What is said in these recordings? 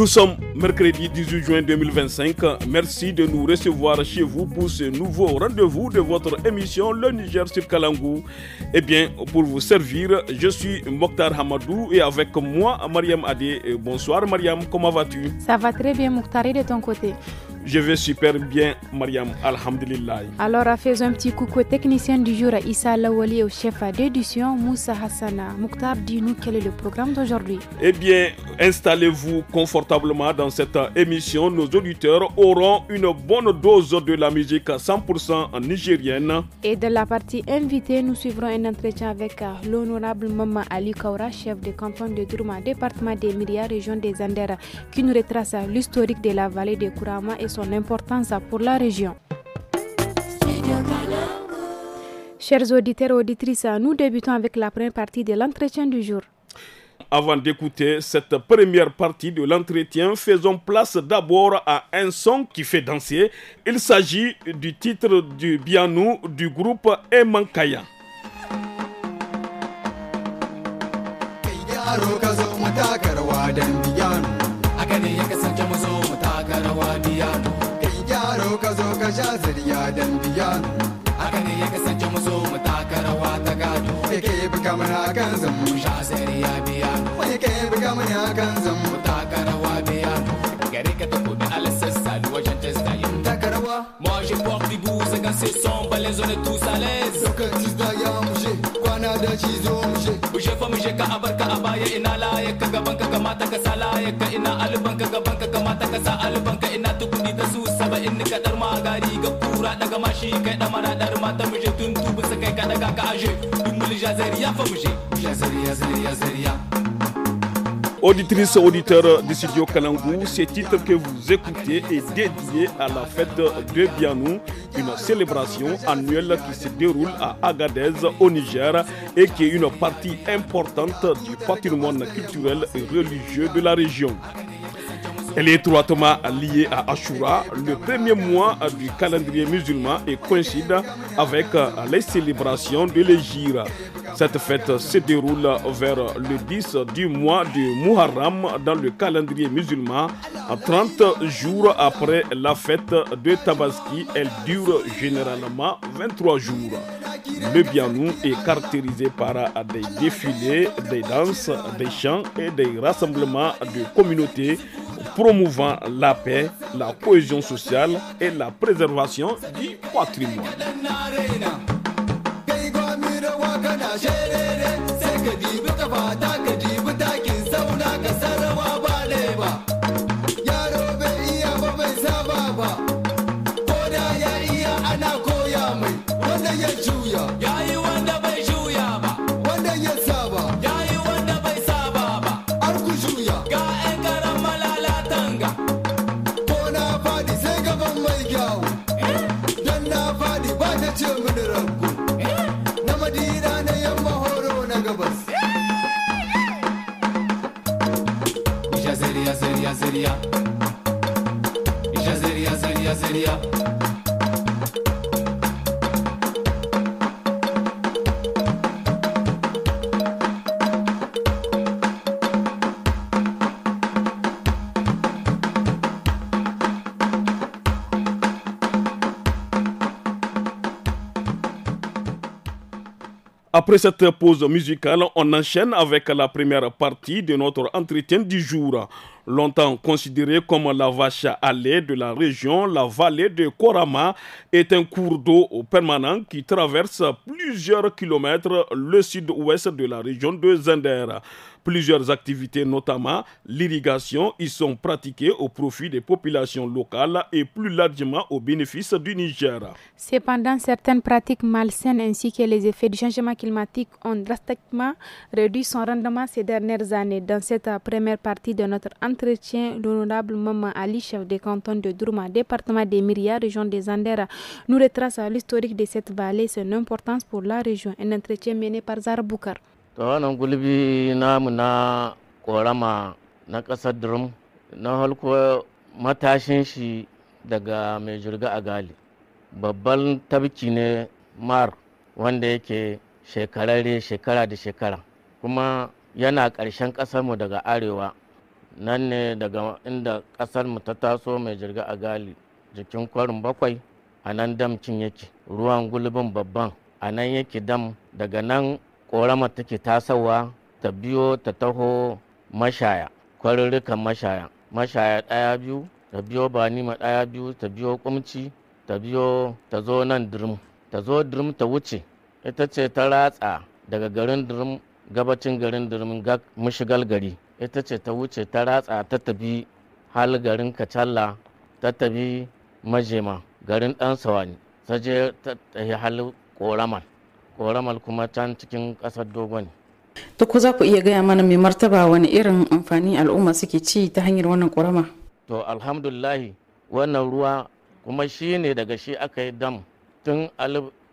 Nous sommes mercredi 18 juin 2025. Merci de nous recevoir chez vous pour ce nouveau rendez-vous de votre émission Le Niger sur Kalangou. Eh bien, pour vous servir, je suis Mokhtar Hamadou et avec moi, Mariam Adé. Bonsoir Mariam, comment vas-tu? Ça va très bien Mokhtar, et de ton côté? Je vais super bien, Mariam, alhamdulillah. Alors, faisons un petit coucou au technicien du jour, Issa Lawali, au chef d'édition, Moussa Hassana. Mokhtar, dis-nous quel est le programme d'aujourd'hui? Eh bien, installez-vous confortablement dans cette émission. Nos auditeurs auront une bonne dose de la musique 100% nigérienne. Et dans la partie invitée, nous suivrons un entretien avec l'honorable Maman Ali Kaura, chef de canton de Dourma, département des Myrias, région des Anders, qui nous retrace l'historique de la vallée de Kourama et son importance pour la région. Chers auditeurs et auditrices, nous débutons avec la première partie de l'entretien du jour. Avant d'écouter cette première partie de l'entretien, faisons place d'abord à un son qui fait danser. Il s'agit du titre du Bianou du groupe Emankaya. Moi je porte des bouts, c'est quand c'est sombre, les on est tous à l'aise. Bouge fa muje ka abarka abaya ina laye ka gaban ka kamata ka salaye ka ina alban ka gaban ka kamata ka sa alban ka ina tukudi da su saba in ka dar magari ga kura daga mashi kai da mana dar mata muje tun tubu sa kai ka daga ka aje dum mul jazariya fa muje jazariya. Auditrices, auditeurs du studio Kalangou, ce titre que vous écoutez est dédié à la fête de Bianou, une célébration annuelle qui se déroule à Agadez au Niger et qui est une partie importante du patrimoine culturel et religieux de la région. Elle est étroitement liée à Ashura, le premier mois du calendrier musulman, et coïncide avec les célébrations de l'Hégire. Cette fête se déroule vers le 10 du mois de Muharram dans le calendrier musulman. 30 jours après la fête de Tabaski, elle dure généralement 23 jours. Le Bianou est caractérisé par des défilés, des danses, des chants et des rassemblements de communautés promouvant la paix, la cohésion sociale et la préservation du patrimoine. Jazeria. Après cette pause musicale, on enchaîne avec la première partie de notre entretien du jour. Longtemps considérée comme la vache à lait de la région, la vallée de Korama est un cours d'eau permanent qui traverse plusieurs kilomètres le sud-ouest de la région de Zender. Plusieurs activités, notamment l'irrigation, y sont pratiquées au profit des populations locales et plus largement au bénéfice du Niger. Cependant, certaines pratiques malsaines ainsi que les effets du changement climatique ont drastiquement réduit son rendement ces dernières années. Dans cette première partie de notre entretien, l'honorable Maman Ali, chef de canton de Dourma, département des Myrias, région des Anders, nous retrace l'historique de cette vallée et son importance pour la région. Un entretien mené par Zara Boukar. To wannan gulbi namu na korama na ƙasar Durum na halko matashin shi daga mai jirga a gali babban tabki ne mar wanda yake shekararre shekara da shekara kuma yana ƙarshen ƙasarmu daga arewa nan ne daga inda ƙasar mu ta taso mai jirga a gali jikin kwarin bakwai a nan damcin yake ruwan gulbin babban a nan yake dam daga nan ƙorama take tasowa ta biyo ta taho mashaya kwarurrukan mashaya ɗaya biyu ta biyo banima ɗaya biyu ta biyo kumci ta biyo ta zo nan durum ta wuce ita ce ta ratsa daga garin durum gabacin garin durum mashigal gari ita ce ta wuce ta ratsa ta tafi hal garin kacalla ta tafi majema garin dan sawani ta je ta tafi hal koramal kuma can cikin ƙasar dogon. To ku za ku iya gaya mana mai martaba wani irin amfani al'umma suke ci ta hanyar wannan korama? To alhamdulillahi wannan ruwa kuma shi ne daga shi aka yi dam tun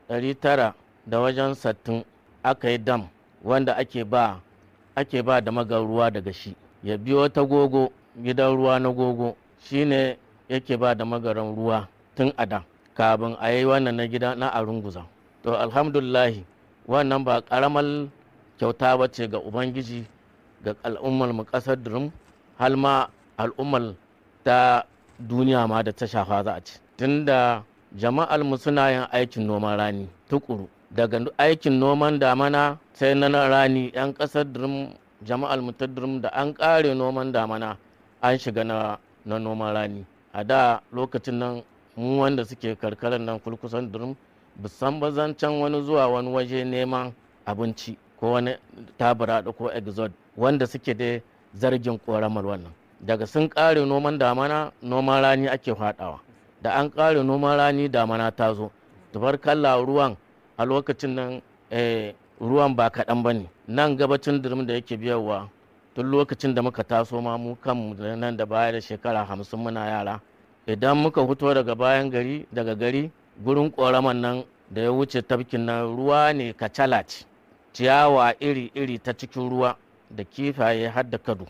1900 da wajen 60 aka yi dam wanda ake ba da magar ruwa daga shi ya biyo ta gogo gidan ruwa na gogo shi ne yake ba da magaran ruwa tun a da kafin a yi wannan na gida na arunguza. To alhamdulillahi wannan ba karamar kyauta ba ce ga ubangiji ga al'ummar mu kasar durum har ma al'ummar ta duniya ma da ta shafa za a ci tunda jama'ar mu suna yin aikin noman rani tukuru daga aikin noman damana sai na rani yan kasar durum jama'ar mu ta durum da an kare noman damana an shiga na noman rani a da lokacin nan mu wanda suke karkarar nan kulkusan durum bisan bazancan wani zuwa wani waje neman abinci ko wani tabura ko exod wanda suke da zargin koramar wannan daga sun kare noman damana noman rani ake fadawa da an kare noman rani damana ta zo tubarkalla ruwan a lokacin nan ruwan ba kaɗan ba ne nan gabacin durum da yake biyarwa tun lokacin da muka taso ma mu kanmu nan da baya da shekara 50 muna yara idan muka fito daga bayan gari daga gari gurin koraman nan da ya wuce tafkin nan ruwa ne kacala ce ciyawa iri-iri ta cikin ruwa da kifaye har da kado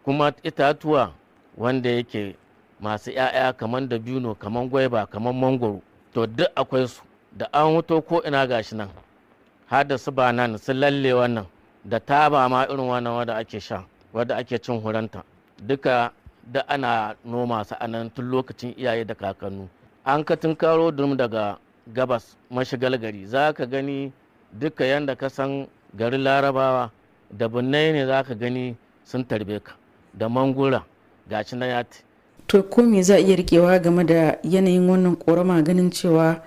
kuma itatuwa wanda yake masu 'ya'ya kamar dabino kamar gwaiba kamar mangoro to duk akwai su da an wuto ko ina gashi nan har da su banan su lalle wannan da taba ma irin wannan wanda ake sha wanda ake cin huranta duka da ana noma su anan tun lokacin iyaye da kakannu an ka tunkaro durum daga gabas mashigal gari za ka gani duka yanda ka san garin larabawa da bunnai ne za ka gani sun tarbe ka da mangura gashi na yati. To ko me za a iya rikewa game da yanayin wannan korama ganin cewa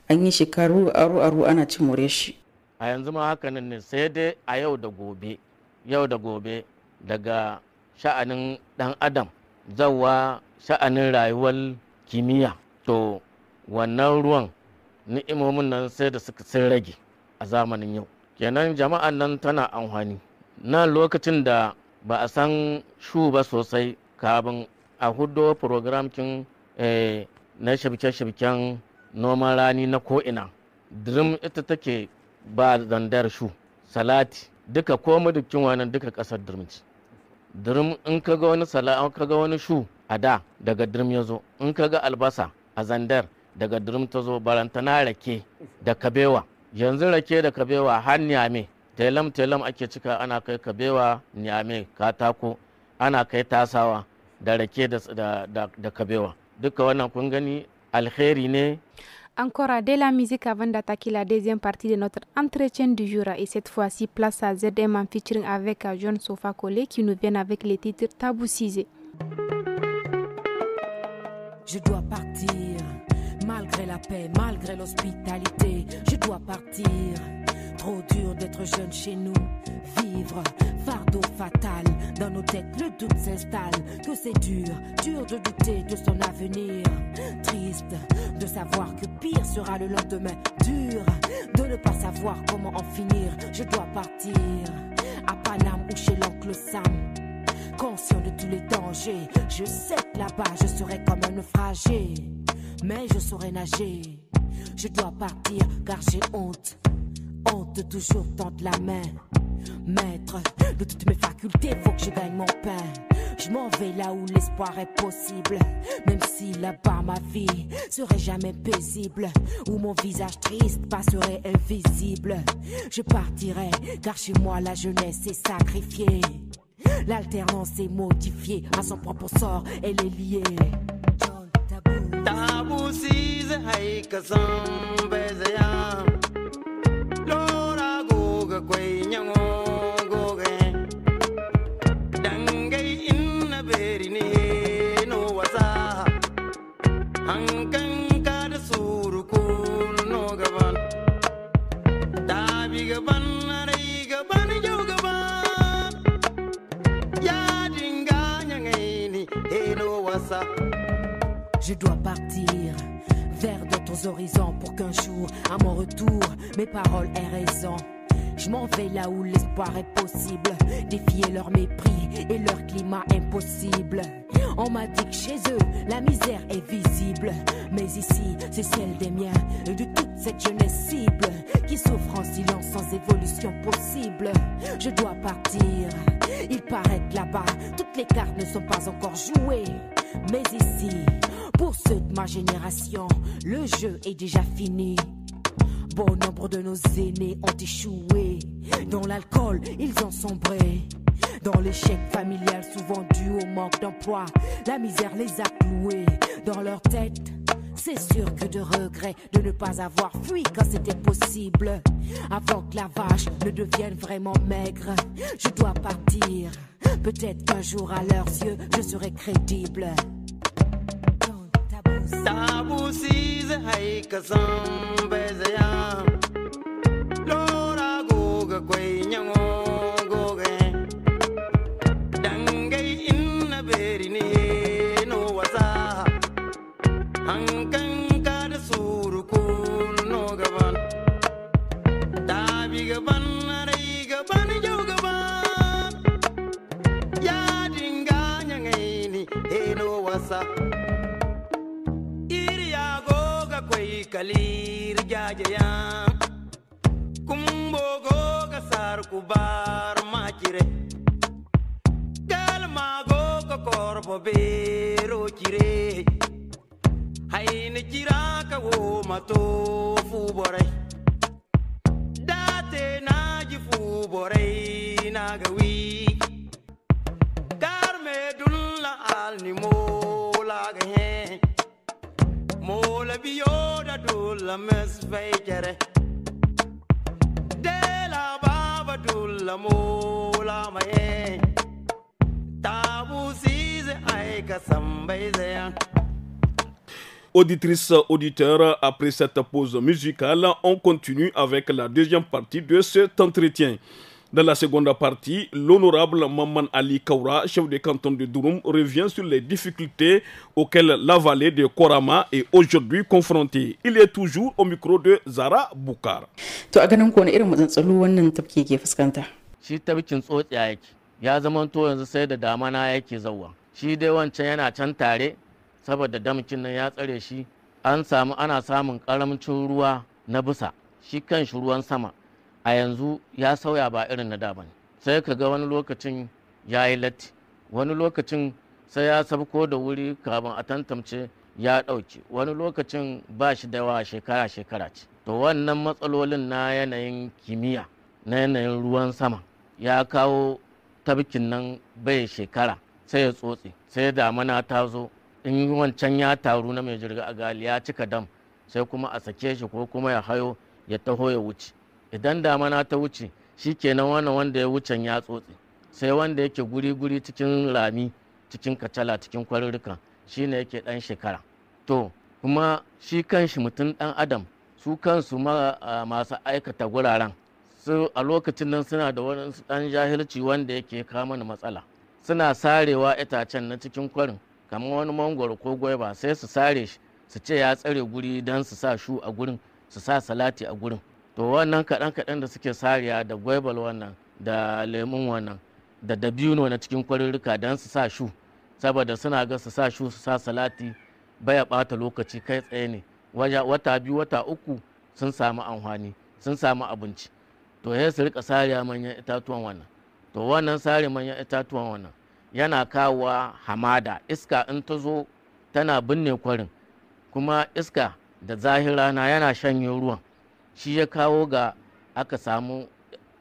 an yi shekaru aro ana cin more shi? A yanzu ma hakanan ne sai dai a yau da gobe daga sha'anin dan adam zawa sha'anin rayuwar kimiyya to wannan ruwan ni'imomin nan sai da suka sun rage a zamanin yau kenan jama'an nan tana amfani nan lokacin da ba a san shu ba sosai kafin a hudo program kin na shibke-shibken noman rani na ko'ina drum ita take ba zandar shu salati duka komai dukkin wannan duka kasar durmci drum in ka ga wani ka ga wani shu a da daga drum ya zo in ka ga albasa a zandar daga drum ta zo barantana rake da kabewa yanzu rake da kabewa har nyame telam ake cika ana kai kabewa nyame katako ana kai tasawa da rake da kabewa duka wannan kun gani alkhairi ne. Encore de la musique avant d'attaquer la deuxième partie de notre entretien du jour. Et cette fois-ci, place à ZM en featuring avec John Sofa Collé qui nous vient avec les titres Tabou Cisé. Je dois partir, malgré la paix, malgré l'hospitalité. Je dois partir, trop dur d'être jeune chez nous. Vivre, fardeau fatal, dans nos têtes le doute s'installe. Que c'est dur de douter de son avenir. Triste de savoir que pire sera le lendemain. Dur de ne pas savoir comment en finir. Je dois partir, à Paname ou chez l'oncle Sam. Conscient de tous les dangers, je sais que là-bas je serai comme un naufragé. Mais je saurai nager. Je dois partir car j'ai honte. Honte de toujours tendre la main. Maître de toutes mes facultés, faut que je gagne mon pain. Je m'en vais là où l'espoir est possible. Même si là-bas ma vie serait jamais paisible, où mon visage triste passerait invisible. Je partirai car chez moi la jeunesse est sacrifiée. L'alternance est modifiée à son propre sort, elle est liée. Tabu size haika sambezaya Lora goga kway nyango goge Dangay inna berini no wasa Hankan kada surukun no gaban Tabi gaban naray gaban jaw gaban Ya dinga nyangayni no wasa. Je dois partir vers d'autres horizons pour qu'un jour, à mon retour, mes paroles aient raison. Je m'en vais là où l'espoir est possible, défier leur mépris et leur climat impossible. On m'a dit que chez eux, la misère est visible. Mais ici, c'est celle des miens et de toute cette jeunesse cible qui souffre en silence sans évolution possible. Je dois partir, il paraît que là-bas, toutes les cartes ne sont pas encore jouées. Mais ici, pour ceux de ma génération, le jeu est déjà fini. Bon nombre de nos aînés ont échoué. Dans l'alcool, ils ont sombré. Dans l'échec familial, souvent dû au manque d'emploi, la misère les a cloués. Dans leur tête, c'est sûr que de regret de ne pas avoir fui quand c'était possible. Avant que la vache ne devienne vraiment maigre, je dois partir. Peut-être qu'un jour à leurs yeux, je serai crédible. Tabu size haika sambezaya Lora goga kway nyango goge Dangay inna berini no wasa Hankan kada surukun no gaban Tabi gaban naray gaban jaw gaban Ya dinga nyangayni no wasa. Kalir jajaya kumbo goga sar kubar machire galma goga korbo bero chire hayne chiraka wo mato fu boray date naji fu boray nagawi karme dulla alni mola gahe mola biyoda dulla mesfejere de la baba dulla mola maye tabu size aika sambaizeya. Auditrices, auditeurs, après cette pause musicale, on continue avec la deuxième partie de cet entretien. Dans la seconde partie, l'honorable Maman Ali Kaura, chef de canton de Douroum, revient sur les difficultés auxquelles la vallée de Korama est aujourd'hui confrontée. Il est toujours au micro de Zara Boukar. To a ganin ko wani irin matsaloli wannan tafki ke fuskanta? Shi tabkin tsotsiya yake, ya zama to yanzu sai da damana yake zauwa. Shi dai wancan yana can tare, saboda damkin nan ya tsare shi, ana samun karamcin ruwa na bisa, shi kan shi ruwan sama. A yanzu ya sauya ba irin na da bane, sai ka ga wani lokacin ya yi latti, wani lokacin sai ya sabko da wuri kafin a tantance ya ɗauke, wani lokacin ba shi da yawa shekara ce. To wannan matsalolin na yanayin kimiyya na yanayin ruwan sama ya kawo tabkin nan bai shekara sai ya tsotse, sai damana ta zo in wancan ya taru na mai jirga a gali ya cika dam, sai kuma a sake shi ko kuma ya hayo ya taho ya wuce. Idan damana ta wuce shi kenan wannan wanda ya wucen ya tsotse, sai wanda yake guri-guri cikin rami, cikin kacala, cikin kwarurruka shi ne yake ɗan shekara. To kuma shi kanshi mutum ɗan adam su kansu masu aikata guraren su a lokacin nan suna da wani ɗan jahilci wanda yake kawo mana matsala. Suna sarewa itacen na cikin kwarin kamar wani mangwaro ko gwaiba, sai su sare shi su ce ya tsare guri don su sa shu a gurin, su sa salati a gurin. To wannan kaɗan-kaɗan da suke sariya da gwaibal wannan da lemun wannan da dabino na cikin kwarurruka don su sa shu, saboda suna ga su sa shu su sa salati baya ɓata lokaci, kai tsaye ne wata 2 wata 3 sun samu amfani, sun samu abinci. To sai su rika sariya manyan itatuwan wannan. To wannan sare manyan itatuwan wannan yana kawowa hamada, iska in ta zo tana binne kwarin, kuma iska da zahirana yana shanye ruwan. Shi ya kawo ga aka samu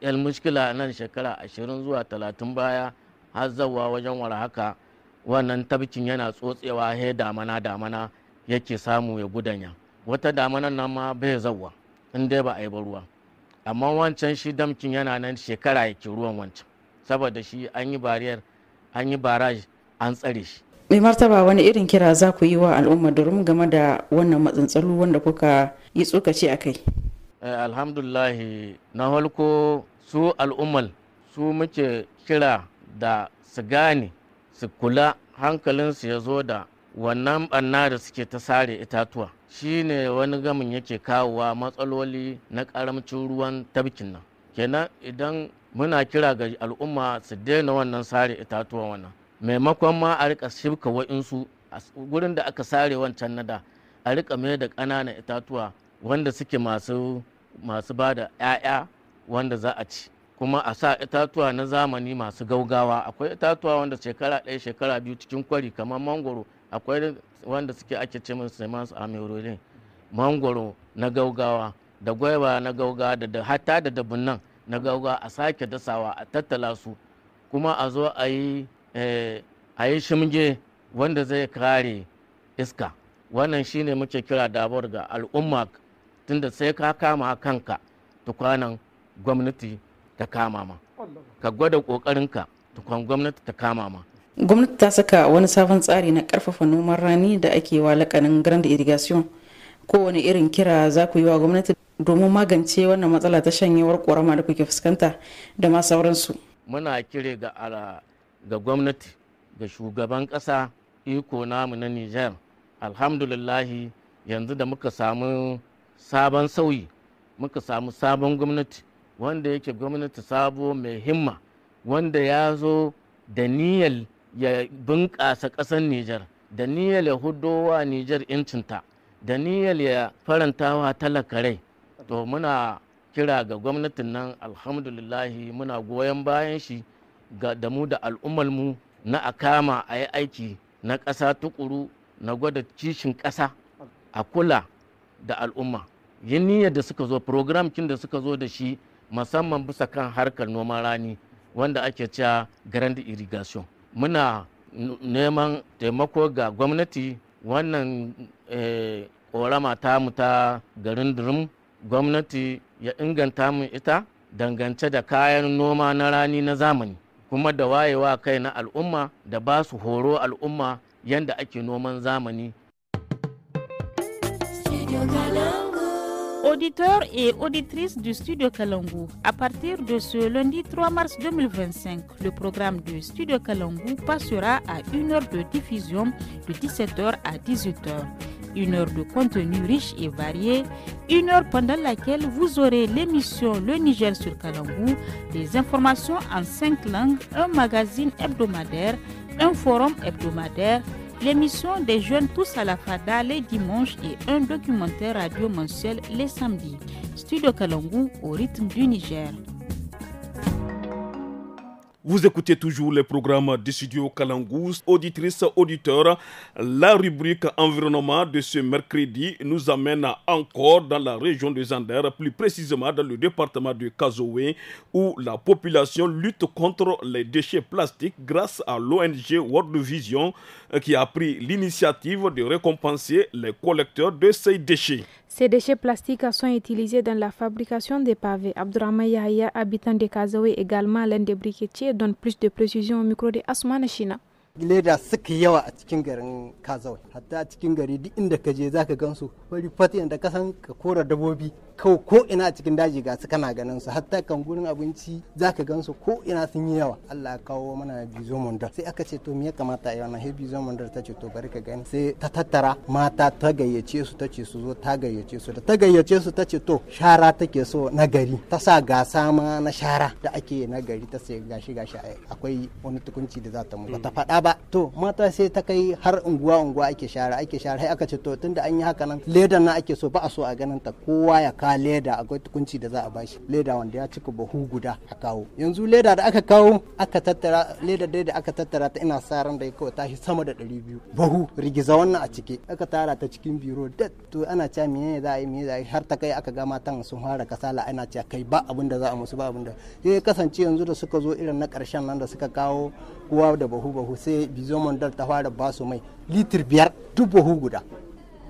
yan mushkila nan shekara 20 zuwa 30 baya, har zawa wajen wara haka wannan tabkin yana tsotsewa he damana yake samu ya gudanya. Wata damanan nan ma bai zawa in dai ba a yi ba ruwa, amma wancan shi damkin yana nan shekara yake ruwan wancan, saboda shi an yi bariyar, an yi baraj, an tsare shi. Mai martaba, wani irin kira za ku yi wa al'umma durum game da wannan matsantsalu wanda kuka yi tsokaci a kai? Alhamdulahi, na halko su al'ummal su muke kira da su gane, su kula, hankalinsu ya zo da wannan ɓanna da suke ta sare itatuwa. Shi ne wani gamin yake kawowa matsaloli na ƙaramcin ruwan tabkin nan. Kenan idan muna kira ga al'umma su daina wannan sare itatuwa wannan, maimakon ma a rika shibka wa'insu a gurin da aka sare wancan nada, a rika mai da ƙananan itatuwa wanda suke masu ba da 'ya'ya wanda za a ci, kuma a sa itatuwa na zamani masu gaugawa. Akwai itatuwa wanda shekara ɗaya shekara biyu cikin kwari kamar mangoro, akwai wanda suke ake ce musu semansu amerolin, mangoro na gaugawa da gwaiba na gaugawa da hatta da dabunnan na gaugawa a sake dasawa, a tattala su, kuma a zo a yi shimge wanda zai kare iska. Wannan shine muke kira dabar ga al'umma, tunda sai ka kama kanka tukwanan gwamnati ta kama ma, ka gwada kokarinka tukwan gwamnati ta kama ma. Gwamnati ta saka wani sabon tsari na karfafa noman rani da ake wa lakanin grand irrigation. Kowane irin kira za ku yi wa gwamnati domin magance wannan matsala ta shanyewar korama da kuke fuskanta da ma sauransu? Muna kire ga gwamnati, ga shugaban ƙasa, iko namu na Nijar. Alhamdulillahi, yanzu da muka samu sabon sauyi, muka samu sabon gwamnati wanda yake gwamnati sabo mai himma, wanda ya zo da niyyar ya bunƙasa ƙasar Nijar, da niyyar ya hudowa Nijar incinta, da niyyar ya farantawa talaka rai. To muna kira ga gwamnatin nan, alhamdulillahi muna goyon bayan shi da mu da al'ummarmu na a kama a yi aiki na ƙasa tukuru, na gwada kishin ƙasa, a kula da al'umma. Yin niyyar da suka zo, program kin da suka zo da shi musamman bisa kan harkar noman rani wanda ake cewa grand irrigation. Muna neman taimako ga gwamnati, wannan ƙorama tamu ta garin Durum, gwamnati ya inganta mu ita dangance da kayan noma na rani na zamani, kuma da wayewa kai na al'umma, da ba su horo al'umma yanda ake noman zamani. Auditeurs et auditrices du Studio Kalangu, à partir de ce lundi 3 mars 2025, le programme de Studio Kalangu passera à 1 heure de diffusion de 17h à 18h. 1 heure de contenu riche et varié, 1 heure pendant laquelle vous aurez l'émission Le Niger sur Kalangu, des informations en 5 langues, un magazine hebdomadaire, un forum hebdomadaire, l'émission des jeunes tous à la fada les dimanches et un documentaire radio mensuel les samedis. Studio Kalangu au rythme du Niger. Vous écoutez toujours les programmes du studio Kalangu. Auditrices, auditeurs, la rubrique environnement de ce mercredi nous amène encore dans la région de Zander, plus précisément dans le département de Kazoé, où la population lutte contre les déchets plastiques grâce à l'ONG World Vision qui a pris l'initiative de récompenser les collecteurs de ces déchets. Ces déchets plastiques sont utilisés dans la fabrication des pavés. Abdurrahman Yahya, habitant de Kazaoué, également l'un des briquetiers, donne plus de précisions au micro de Asmana China. leda suka yawa a cikin garin Kazawai, hatta a cikin gari duk inda ka je zaka gansu wani fati da kasan ka kora dabobi ko ina a cikin daji ga su kana ganin su, hatta kan gurin abinci zaka gansu ko ina sun yi yawa. Allah ya kawo mana bizo mondar, sai aka ce to me ya kamata a yi wannan, he bizo mondar ta ce to bari ka gani, sai ta tattara mata ta gayyace su, ta ce su zo, ta gayyace su, da ta gayyace su ta ce to shara take so na gari, ta sa gasa ma na shara da ake na gari, ta sai gashi akwai wani tukunci da za ta mu ta faɗa ba to mata sai ta kai har unguwa ake share sai aka ce to tunda an yi haka nan ledan na ake so ba a so a ganin ta kowa ya ka leda akwai tukunci da za a bashi leda wanda ya cika buhu guda a kawo yanzu leda da aka kawo aka tattara leda da aka tattara ta ina sa ran da kawai tashi sama da 200 buhu rigiza wannan a cike aka tara ta cikin biro da to ana cewa me za a yi har ta kai aka ga matan sun fara kasala ana cewa kai ba abin da za a musu ba abin da ya kasance yanzu da suka zo irin na karshen nan da suka kawo kowa da bahu sai bizo mandal ta fara basu mai litir 5 duk bahu guda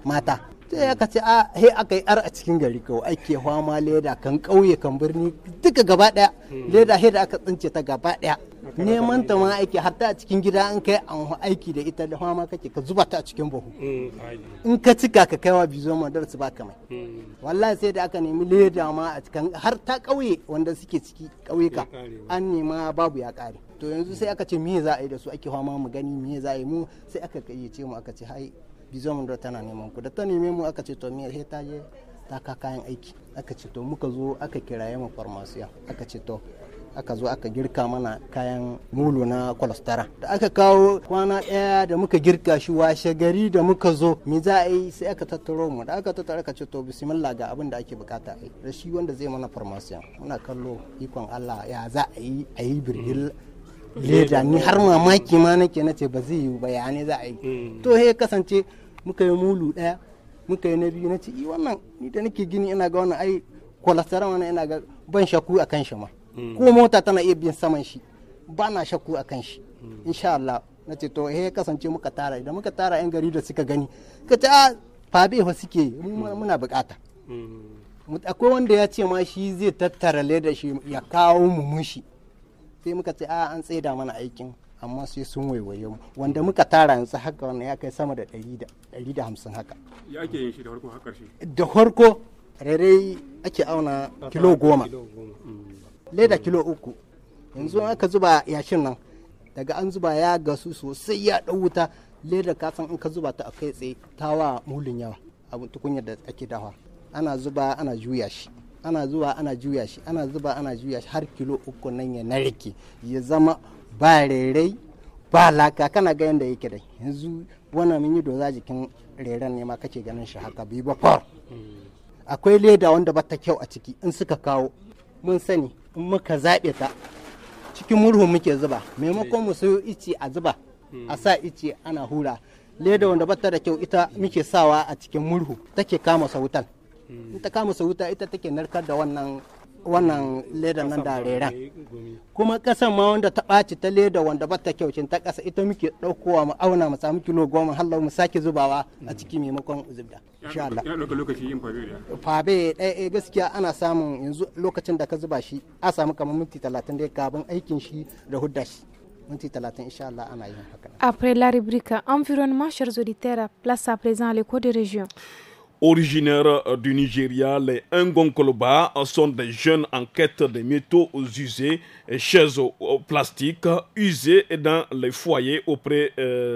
mata sai aka ce aka yi a cikin gari kawai ake fama leda kan kauye kan birni duka gaba daya leda da aka tsince ta gaba daya neman ta ma aiki hatta a cikin gida an kai an aiki da ita da fama kake ka zuba ta a cikin bahu in ka cika ka kaiwa bizo mandal su baka mai wallahi sai da aka nemi leda ma a cikin har ta kauye wanda suke ciki kauyuka an nema babu ya kare to yanzu sai aka ce me za a yi da su ake fama mu gani me za a yi mu sai aka kayyace mu aka ce hai bizo mun da tana neman ku da ta neme mu aka ce to me sai ta je ta ka kayan aiki aka ce to muka zo aka kiraye mu farmasiya aka ce to aka zo aka girka mana kayan mulu na kolostara da aka kawo kwana daya da muka girka shi washe gari da muka zo me za a yi sai aka tattaro mu da aka tattara aka ce to bismillah ga abin da ake bukata a yi da shi wanda zai mana farmasiya muna kallo ikon Allah ya za a yi birgil leda ni har mamaki ma nake nace ba zai yi bayani za a yi to he kasance muka yi mulu daya muka yi na biyu nace wannan ni da nake gini ina ga wannan ai kolostara wannan ina ga ban shakku akan shi ma ko mota tana iya bin saman shi ba na shakku akan shi insha Allah nace to he kasance muka tara idan muka tara yan gari da suka gani ka ce fabe fa suke muna bukata akwai wanda ya ce ma shi zai tattara leda shi ya kawo mu mushi sai muka ce an tsaida mana aikin amma sai sun waiwaye mu wanda muka tara yanzu haka wannan ya kai sama da 150 haka ya ake yin shi da farko har karshe da farko rere ake auna kilo 10 leda kilo 3 yanzu aka zuba yashin nan daga an zuba ya gasu sosai ya dau wuta leda ka san in ka zuba ta akai tsaye tawa mulun yawa abun tukunyar da ake dafa ana zuba ana juya shi ana zuwa ana juya shi ana zuba ana juya shi har kilo 3 nan ya narke ya zama ba rairai ba laka kana ga yanda yake da yanzu wannan mun yi doza jikin rairan ne ma kake ganin shi haka bi ba far akwai leda wanda ba ta kyau a ciki in suka kawo mun sani in muka zabe ta cikin murhu muke zuba maimakon mu sayo ice a zuba a sa ice ana hura leda wanda ba ta da kyau ita muke sawa a cikin murhu take kama sautan in ta kama wuta ita take narkar da wannan leda nan da reran kuma kasan ma wanda ta ɓaci ta leda wanda bata kyaucin ta ƙasa ita muke ɗaukowa mu auna mu samu kilo 10 hallau mu sake zubawa a ciki maimakon zubda insha Allah ya ɗauka lokaci yin fabe ɗaya gaskiya ana samun yanzu lokacin da ka zuba shi a samu kamar minti 30 dai kafin aikin shi da hudda shi minti 30 insha Allah ana yin haka. Après la rubrique environnement, chers auditeurs, place à présent à l'écho des régions. Originaires du Nigeria, les Ngongoloba sont des jeunes en quête de métaux usés, chaises plastiques usées dans les foyers auprès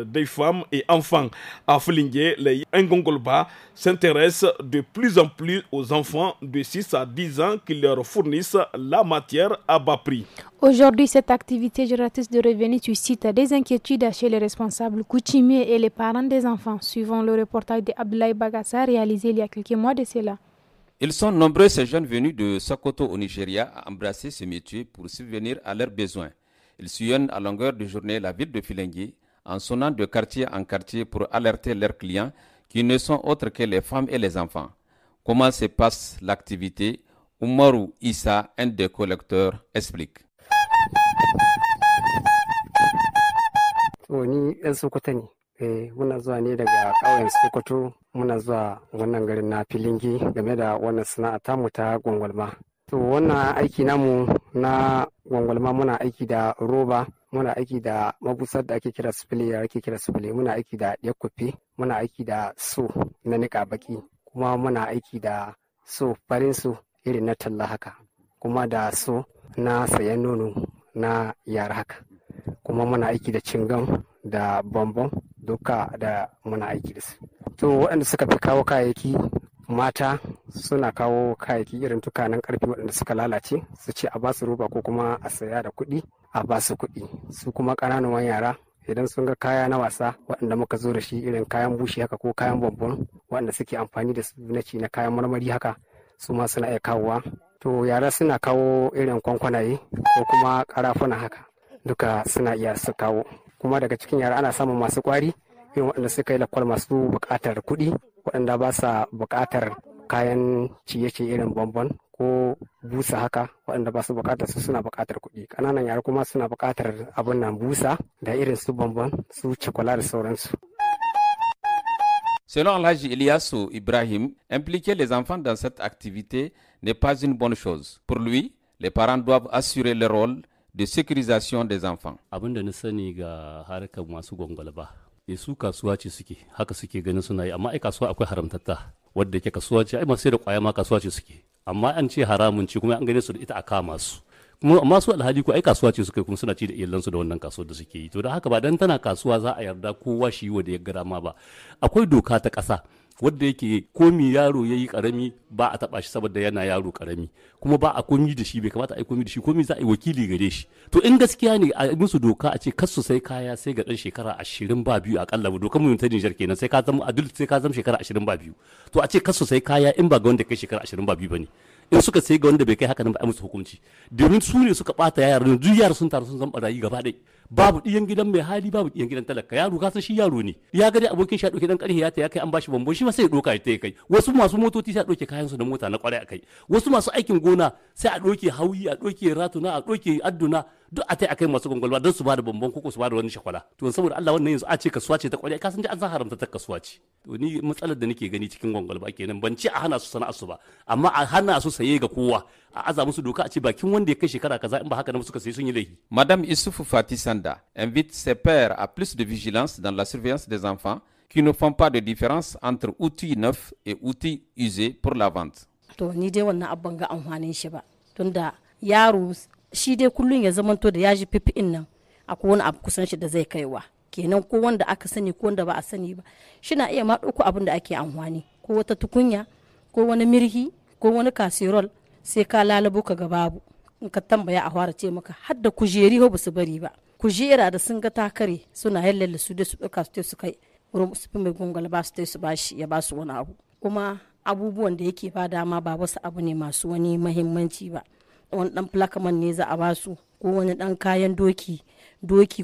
des femmes et enfants. À Flingué, les Ngongoloba s'intéressent de plus en plus aux enfants de 6 à 10 ans qui leur fournissent la matière à bas prix. Aujourd'hui, cette activité génératrice de revenus suscite des inquiétudes chez les responsables coutumiers et les parents des enfants, suivant le reportage d'Abdoulaye Bagassa réalisé il y a quelques mois de cela. Ils sont nombreux ces jeunes venus de Sokoto au Nigeria à embrasser ce métier pour subvenir à leurs besoins. Ils sillonnent à longueur de journée la ville de Filengue en sonnant de quartier en quartier pour alerter leurs clients qui ne sont autres que les femmes et les enfants. Comment se passe l'activité? Oumarou Issa, un des collecteurs, explique. Ni ɗan Sokoto ne, muna zuwa ne daga ƙauyen Sokoto, muna zuwa wannan garin na Filingi game da wannan sana'a tamu ta gwangwalma. To wannan aiki namu na gwangwalma muna aiki da roba, muna aiki da mabusar da ake kira sufile, muna aiki da yakufi, muna aiki da so na niƙa baki, kuma muna aiki da so farin su irin na talla haka, kuma da so na sayan nono na yara haka, kuma muna aiki da cingam da bambam duka da muna aiki da su. To waɗanda suka fi kawo kayayyaki mata suna kawo kayayyaki irin tukanen karfe waɗanda suka lalace su ce a ba su roba ko kuma a saya da kuɗi a ba su kuɗi. Su kuma ƙananan yara idan sun ga kaya na wasa waɗanda muka zo da shi irin kayan bushi haka ko kayan bonbon waɗanda suke amfani da su na ci na kayan marmari haka su ma suna iya kawowa. To yara suna kawo irin kwankwanaye ko kuma karafuna haka duka suna iya su kawo. Kuma daga cikin yara ana samun masu kwari irin waɗanda suka yi lakwal masu buƙatar kuɗi waɗanda ba sa buƙatar kayan ciye-ciye irin bonbon ko busa haka waɗanda ba su buƙatar su suna buƙatar kuɗi. Ƙananan yara kuma suna buƙatar abin nan busa da irin su bonbon su cakwala da sauransu. Selon Alhaji Ilyasu Ibrahim, impliquer les enfants dans cette activité n'est pas une bonne chose. Pour lui, les parents doivent assurer le rôle de sécurisation des enfants. Abin da na sani ga harkar masu gwangwalba, su kasuwa ce suke, haka suke ganin suna yi, amma ai kasuwa akwai haramtatta, wadda ke kasuwa ce, ai masu sai da kwaya ma kasuwa ce suke, amma an ce haramun ce kuma an gane su da ita a kama su. Kuma amma su alhali ko ai kasuwa ce suke kuma suna ci da iyalansu da wannan kasuwar da suke yi. To da haka ba dan tana kasuwa za a yarda kowa shi yi wa da ya gara ma ba. Akwai doka ta ƙasa wadda yake komi yaro yayi karami ba a taba shi saboda yana yaro karami, kuma ba a komi da shi, bai kamata a yi komi da shi, komi za a yi wakili gare shi. To in gaskiya ne a musu doka a ce kasu sai kaya sai ga dan shekara 20 ba biyu akalla, dokar mu ta Niger kenan, sai ka zama adult sai ka zama shekara 20 ba biyu. To a ce kasu sai kaya in ba ga wanda kai shekara 20 ba biyu bane. In suka sai ga wanda bai kai haka nan ba a musu hukunci, domin su ne suka bata yaran, duk yara sun taru sun zama barayi gaba ɗaya. Babu ɗiyan gidan mai hali, babu ɗiyan gidan talaka. Yaro ka san shi yaro ne, ya ga dai abokin shi ya ɗauke dan ƙarfe ya kai an bashi bambo, shi ma sai ya ɗauka ya kai. Wasu masu motoci sai a ɗauke kayan su da mota na ƙwarai a kai. Wasu masu aikin gona sai a ɗauke hauyi, a ɗauke ratuna, a ɗauke adduna, duk a tai a kai masu gwangwalwa don su ba da bambon koko su ba da wani shakwala. To saboda Allah wannan yanzu a ce kasuwa ce ta ƙwarai, ka san an san haramta ta kasuwa ce. To ni matsalar da nake gani cikin gwangwalwa kenan, ban ce a hana su sana'ar su ba, amma a hana su saye ga kowa, a aza musu doka a ce bakin wanda ya kai shekara kaza in ba haka nan suka sai sun yi laifi. Madame Issoufou Fati Sanda invite ses pères à plus de vigilance dans la surveillance des enfants qui ne font pas de différence entre outils neufs et outils usés pour la vente. To ni dai wannan abban ga amfanin shi ba, tunda yaro shi dai kullun ya zamanto da yaji fifi'in nan akwai wani abu kusan shi da zai kaiwa, kenan ko wanda aka sani ko wanda ba a sani ba shi na iya ma ɗauko abin da ake amfani, ko wata tukunya ko wani mirhi ko wani kasirol, sai ka lalabo ka ga babu, in ka tambaya a fara ce maka har da kujeri ba su bari ba. Kujera da sun ga takare suna yallalle su da su ɗauka su su kai wurin su fi mai gungal ba su su bashi ya ba su wani abu. Kuma abubuwan da yake ba dama ba wasu abu ne masu wani mahimmanci ba, wani dan plakaman ne za a ba su, ko wani dan kayan doki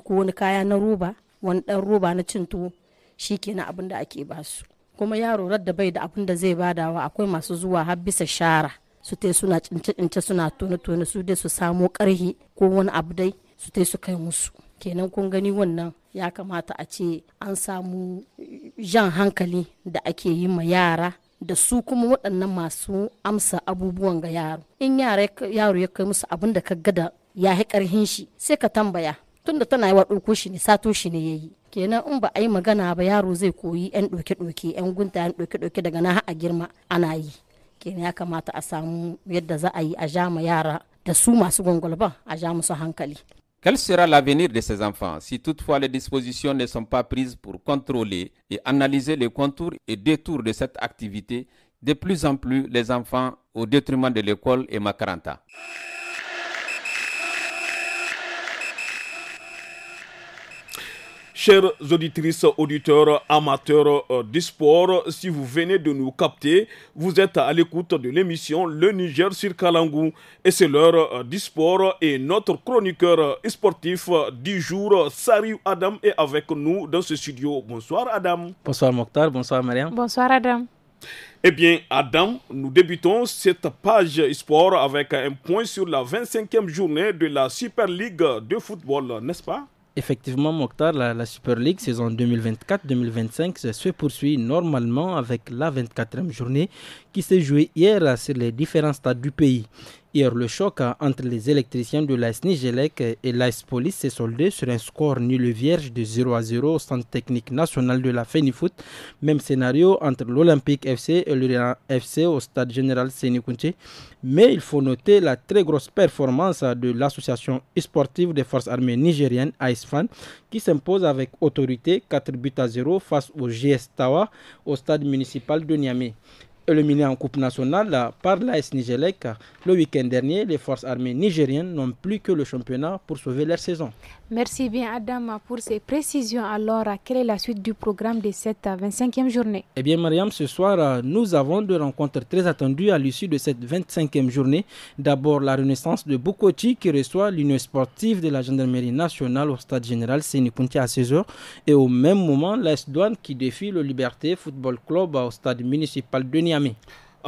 ko wani kaya na roba, wani dan roba na cin tuwo, shi kenan abin da ake ba su. Kuma yaro radda bai da abin da zai badawa, akwai masu zuwa har bisa shara su tai suna cince suna tone su dai su samo karhi ko wani abu dai su tai su kai musu. Kenan kun gani wannan ya kamata a ce an samu jan hankali da ake yi ma yara da su kuma waɗannan masu amsa abubuwan ga yaro. In yaro ya kai musu abin da ka gada ya yi karhin shi sai ka tambaya, tunda tana yi wa ɗauko shi ne, sato shi ne ya yi. Kenan in ba a yi magana ba yaro zai koyi 'yan ɗauke-ɗauke, 'yan gunta 'yan ɗauke-ɗauke daga na a girma ana yi. Kenan ya kamata a samu yadda za a yi a ja ma yara da su masu gwangwalban a ja musu hankali. Quel sera l'avenir de ces enfants si toutefois les dispositions ne sont pas prises pour contrôler et analyser les contours et détours de cette activité, de plus en plus les enfants au détriment de l'école et Makaranta. Chères auditrices, auditeurs, amateurs du sport, si vous venez de nous capter, vous êtes à l'écoute de l'émission Le Niger sur Kalangou. Et c'est l'heure du sport et notre chroniqueur sportif du jour, Sariou Adam, est avec nous dans ce studio. Bonsoir Adam. Bonsoir Mokhtar, bonsoir Mariam. Bonsoir Adam. Eh bien, Adam, nous débutons cette page sport avec un point sur la 25e journée de la Super League de football, n'est-ce pas? Effectivement, Mokhtar, la Super League saison 2024-2025 se poursuit normalement avec la 24e journée qui s'est jouée hier sur les différents stades du pays. Hier, le choc entre les électriciens de l'AS Nigelec et l'AS Police s'est soldé sur un score nul vierge de 0-0 au centre technique national de la FENIFOOT. Même scénario entre l'Olympique FC et l'Urien FC au stade général Sénikounché. Mais il faut noter la très grosse performance de l'association sportive des forces armées nigériennes, AISFAN, qui s'impose avec autorité 4-0 face au GS Tawa au stade municipal de Niamey. Éliminées en Coupe nationale par l'AS Nigelec, le week-end dernier, les forces armées nigériennes n'ont plus que le championnat pour sauver leur saison. Merci bien Adam pour ces précisions. Alors, quelle est la suite du programme de cette 25e journée? Eh bien Mariam, ce soir, nous avons deux rencontres très attendues à l'issue de cette 25e journée. D'abord, la renaissance de Bukoti qui reçoit l'Union sportive de la gendarmerie nationale au stade général Séni-Kounti à 16h. Et au même moment, l'AS Douane qui défie le Liberté Football Club au stade municipal de Niamey.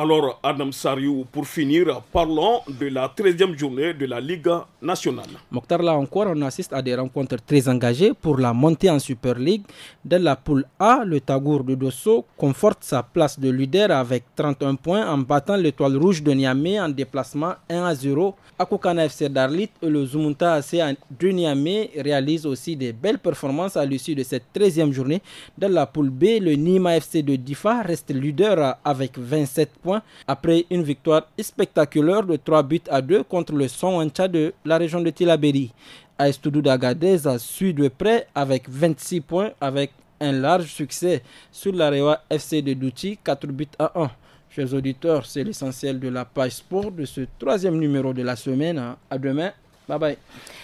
Alors, Adam Sariou, pour finir, parlons de la 13e journée de la Ligue nationale. Mokhtar, là encore, on assiste à des rencontres très engagées pour la montée en Super League. Dans la poule A, le Tagour de Dosso conforte sa place de leader avec 31 points en battant l'Étoile Rouge de Niamey en déplacement 1-0. Akokana FC d'Arlit et le Zumunta AC de Niamey réalisent aussi des belles performances à l'issue de cette 13e journée. Dans la poule B, le Nima FC de Difa reste leader avec 27 points après une victoire spectaculaire de 3-2 contre le Sonwancha de la région de Tillabéri. AS Toudou d'Agadez suit de près avec 26 points avec un large succès sur l'Arewa FC de Douti, 4-1. Chers auditeurs, c'est l'essentiel de la page sport de ce 3e numéro de la semaine. À demain. Bye bye.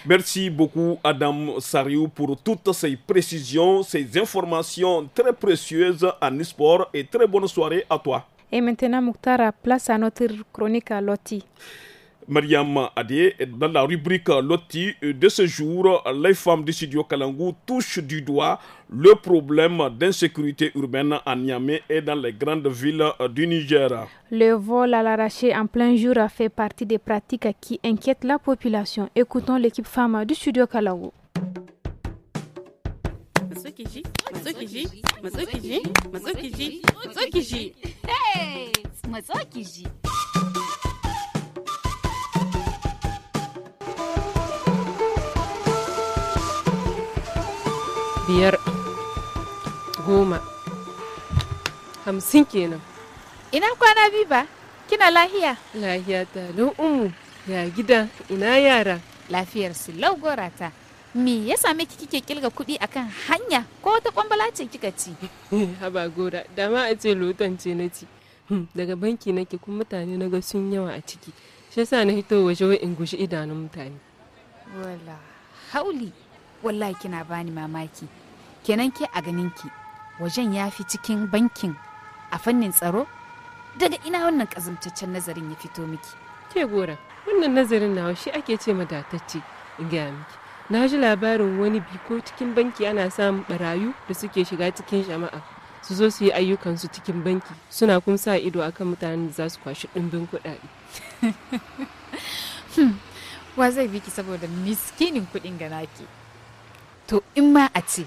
Merci beaucoup Adam Sariou pour toutes ces précisions, ces informations très précieuses en sport et très bonne soirée à toi. Et maintenant, Mokhtar, place à notre chronique à Loti. Mariam Adé, dans la rubrique Loti de ce jour, les femmes du studio Kalangou touchent du doigt le problème d'insécurité urbaine à Niamey et dans les grandes villes du Niger. Le vol à l'arraché en plein jour fait partie des pratiques qui inquiètent la population. Écoutons l'équipe femme du studio Kalangou. Hey, Matsokiji. Biyar, goma, 50 kenan. Ina kwana Biba, kina lahiya? Lahiya ta lau umu, ya gida, ina yara. Lafiyar su lau gorata. Me ya same ki kike kilga kuɗi akan hanya ko wata kwambala ce kika ci? Haba gora, dama a ce lotan ce na ci. Daga banki nake kuma mutane na ga sun yawa a ciki. Shi yasa na hito waje wai in gushi idanun mutane. Wala, hauli. Wallahi kina bani mamaki. Kenan ke a ganin ki wajen ya fi cikin bankin a fannin tsaro? Daga ina wannan kazamtaccen nazarin ya fito miki? Ke gora, wannan nazarin nawa shi ake ce madatacce in gaya miki. Na ji labarin wani biko cikin banki ana samun barayu da suke shiga cikin jama'a su zo su yi ayyukansu cikin banki suna kun sa ido akan mutanen da za su kwashi ɗimbin kuɗaɗe. Wa zai biki saboda miskinin kuɗin ga naki? To in ma a ce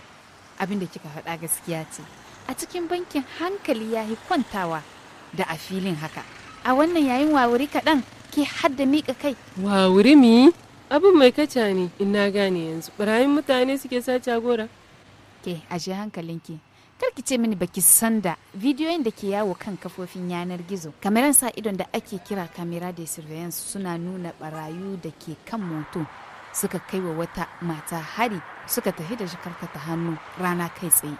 abin da kika faɗa gaskiya ce, a cikin bankin hankali ya yi kwantawa da a filin haka. A wannan yayin wawuri kaɗan ke hadda miƙa kai. Wawuri mi? Abin mai kaca ne in na gane yanzu. Barayin mutane suke sace gora. Ke aje hankalinki. Kar ki ce mini baki san da bidiyoyin da ke yawo kan kafofin yanar gizo. Kameran sa idon da ake kira camera de surveillance suna nuna barayu da ke kan moto suka kai wa wata mata hari suka tafi da jikarta ta hannu rana kai tsaye.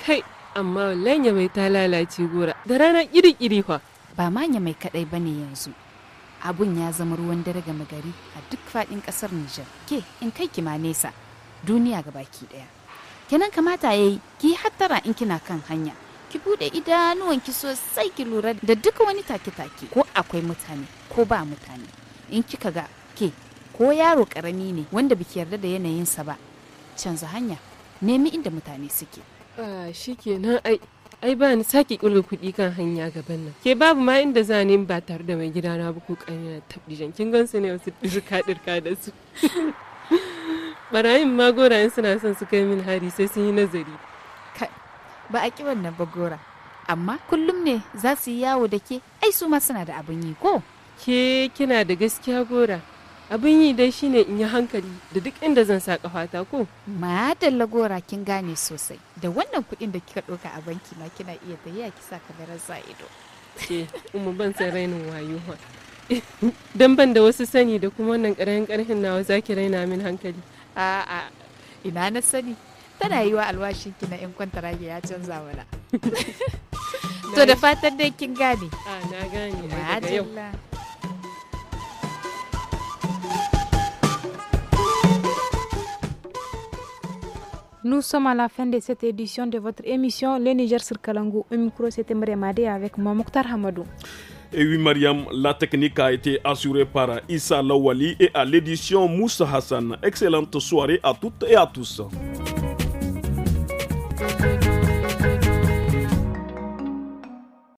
Kai, amma lanya mai ta lalace gora da rana kiri-kiri fa. Ba manya mai kadai bane yanzu. Abun ya zama ruwan dare gama gari a duk faɗin ƙasar Nijar. Ke in kai ki ma nesa duniya ga baki ɗaya. Kenan kamata yayi ki hattara in kina kan hanya. Ki bude idanuwanki sosai ki lura da duk wani take-take ko akwai mutane ko ba mutane. In kika ga ke ko yaro karami ne wanda biki yarda da yanayinsa ba, canza hanya, nemi inda mutane suke. Shikenan ai ba ni sake kullu kuɗi kan hanya gaban nan. Ke babu ma inda za ni ba tare da mai gidana ba ko ƙanina tabdijan. Kin gansu ne wasu dirka da su. Barayin ma gorayen suna son su kai min hari sai sun yi nazari. Ba a ki wannan ba gora. Amma kullum ne za su yi yawo da ke, ai su ma suna da abin yi ko? Ke kina da gaskiya gora. Abin yi dai shine in yi hankali da duk inda zan sa kafata ko? Madalla gora kin gane sosai. Da wannan kuɗin da kika ɗauka a banki ma kina iya tafiya ki sa kamarar sa ido. Ke, umu ban san rainin wayo ha. Dan ban da wasu sani da kuma wannan ƙarfin nawa zaki raina min hankali. A'a, ina na sani. Tana yi wa alwashinki na 'yan kwantarage ya canza mana. To da fatan dai kin gane. Na gane daga yau. Nous sommes à la fin de cette édition de votre émission Le Niger sur Kalangu. Au micro, c'était Mariamade avec moi, Mokhtar Hamadou. Et oui, Mariam, la technique a été assurée par Issa Lawali et à l'édition Moussa Hassan. Excellente soirée à toutes et à tous.